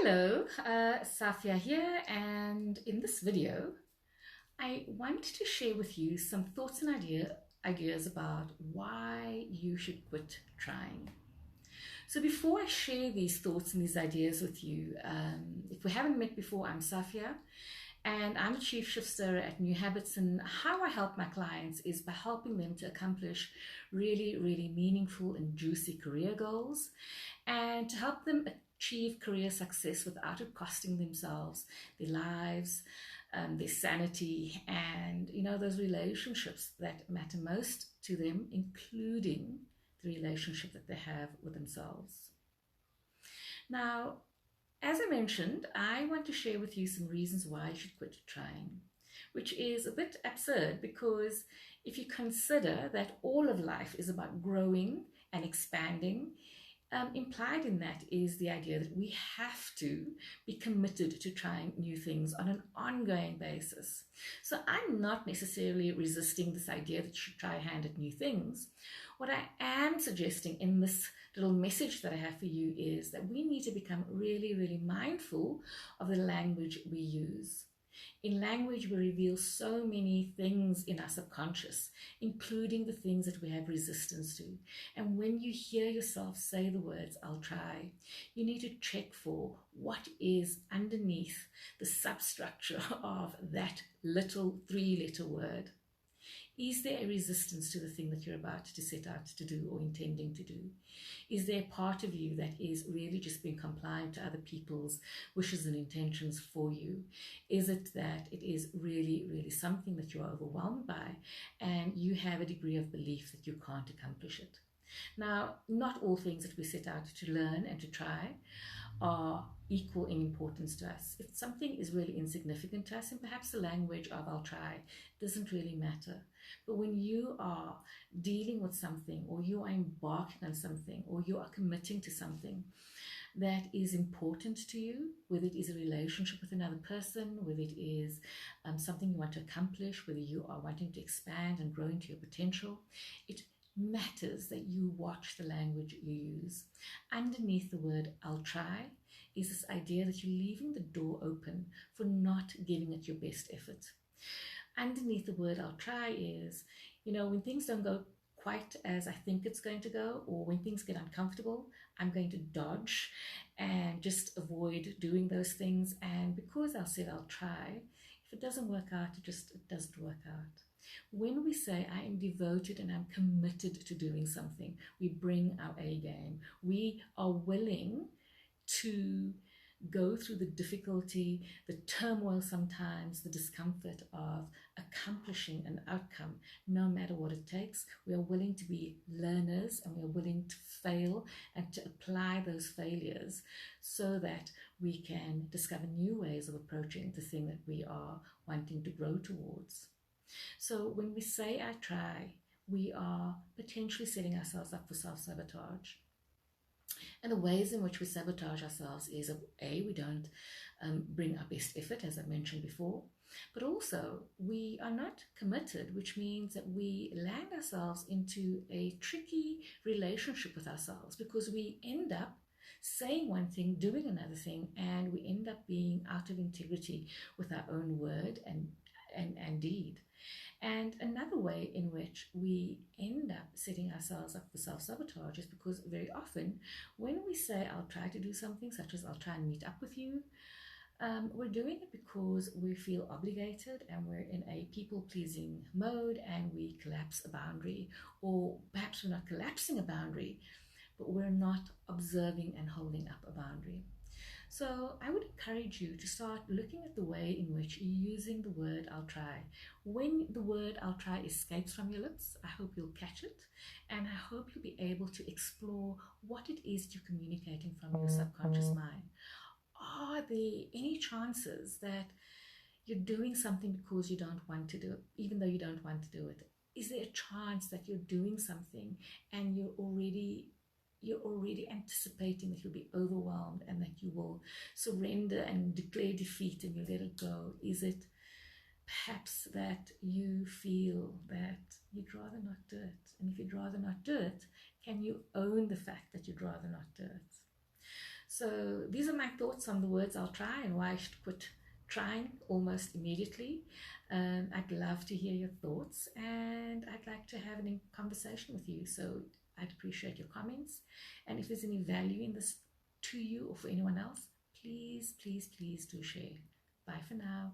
Hello, Safia here, and in this video, I want to share with you some thoughts and ideas about why you should quit trying. So before I share these thoughts and these ideas with you, if we haven't met before, I'm Safia, and I'm a chief shifter at New Habits. And how I help my clients is by helping them to accomplish really, really meaningful and juicy career goals, and to help them achieve career success without it costing themselves their lives, their sanity, and those relationships that matter most to them, including the relationship that they have with themselves. Now, as I mentioned, I want to share with you some reasons why you should quit trying, which is a bit absurd because if you consider that all of life is about growing and expanding, implied in that is the idea that we have to be committed to trying new things on an ongoing basis. So I'm not necessarily resisting this idea that you should try a hand at new things. What I am suggesting in this little message that I have for you is that we need to become really, really mindful of the language we use. In language, we reveal so many things in our subconscious, including the things that we have resistance to. And when you hear yourself say the words, I'll try, you need to check for what is underneath the substructure of that little three-letter word. Is there a resistance to the thing that you're about to set out to do or intending to do? Is there a part of you that is really just being compliant to other people's wishes and intentions for you? Is it that it is really, really something that you're overwhelmed by and you have a degree of belief that you can't accomplish it? Now, not all things that we set out to learn and to try are equal in importance to us. If something is really insignificant to us, and perhaps the language of I'll try doesn't really matter. But when you are dealing with something, or you are embarking on something, or you are committing to something that is important to you, whether it is a relationship with another person, whether it is something you want to accomplish, whether you are wanting to expand and grow into your potential, it matters that you watch the language you use. Underneath the word I'll try is this idea that you're leaving the door open for not giving it your best effort. Underneath the word I'll try is, when things don't go quite as I think it's going to go, or when things get uncomfortable, I'm going to dodge and just avoid doing those things. And because I said I'll try, if it doesn't work out, it doesn't work out. When we say I am devoted and I'm committed to doing something, we bring our A game. We are willing to go through the difficulty, the turmoil sometimes, the discomfort of accomplishing an outcome, no matter what it takes. We are willing to be learners, and we are willing to fail and to apply those failures so that we can discover new ways of approaching the thing that we are wanting to grow towards. So when we say I try, we are potentially setting ourselves up for self-sabotage. And the ways in which we sabotage ourselves is we don't bring our best effort, as I mentioned before, but also we are not committed, which means that we land ourselves into a tricky relationship with ourselves because we end up saying one thing, doing another thing, and we end up being out of integrity with our own word and deed. And another way in which we end up setting ourselves up for self-sabotage is because very often when we say I'll try to do something, such as I'll try and meet up with you, we're doing it because we feel obligated and we're in a people-pleasing mode and we collapse a boundary. Or perhaps we're not collapsing a boundary, but we're not observing and holding up a boundary. So I would encourage you to start looking at the way in which you're using the word I'll try. When the word I'll try escapes from your lips, I hope you'll catch it, and I hope you'll be able to explore what it is you're communicating from your subconscious mind. Are there any chances that you're doing something because you don't want to do it, even though you don't want to do it? Is there a chance that you're doing something and you're already anticipating that you'll be overwhelmed and that you will surrender and declare defeat and you let it go? Is it perhaps that you feel that you'd rather not do it? And if you'd rather not do it, can you own the fact that you'd rather not do it? So these are my thoughts on the words I'll try and why I should quit trying almost immediately. I'd love to hear your thoughts, and I'd like to have a conversation with you. So I'd appreciate your comments. And if there's any value in this to you or for anyone else, please, please, please do share. Bye for now.